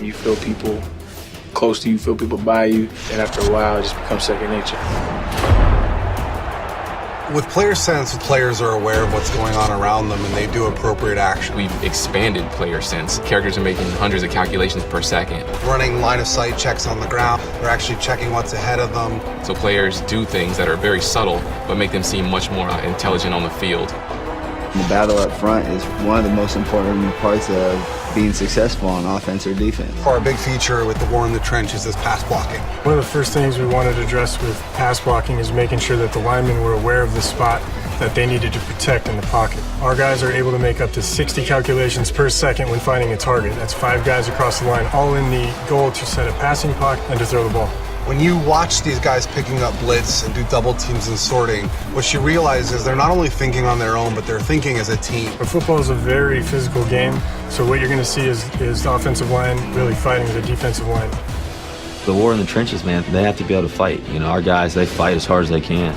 You feel people close to you, feel people by you, and after a while, it just becomes second nature. With player sense, players are aware of what's going on around them and they do appropriate action. We've expanded player sense. Characters are making hundreds of calculations per second. Running line of sight checks on the ground. They're actually checking what's ahead of them. So players do things that are very subtle, but make them seem much more intelligent on the field. The battle up front is one of the most important parts of being successful on offense or defense. Our big feature with the war in the trench is this pass blocking. One of the first things we wanted to address with pass blocking is making sure that the linemen were aware of the spot that they needed to protect in the pocket. Our guys are able to make up to 60 calculations per second when finding a target. That's 5 guys across the line, all in the goal to set a passing pocket and to throw the ball. When you watch these guys picking up blitz and do double teams and sorting, what you realize is they're not only thinking on their own, but they're thinking as a team. But football is a very physical game, so what you're going to see is the offensive line really fighting the defensive line. The war in the trenches, man, they have to be able to fight. You know, our guys, they fight as hard as they can.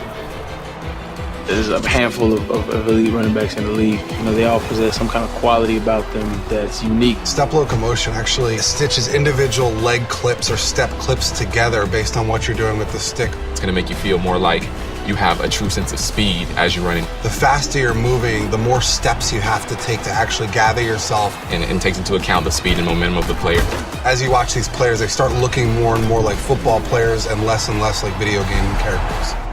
There's a handful of elite running backs in the league. You know, they all possess some kind of quality about them that's unique. Step locomotion actually stitches individual leg clips or step clips together based on what you're doing with the stick. It's going to make you feel more like you have a true sense of speed as you're running. The faster you're moving, the more steps you have to take to actually gather yourself. And it takes into account the speed and momentum of the player. As you watch these players, they start looking more and more like football players and less like video game characters.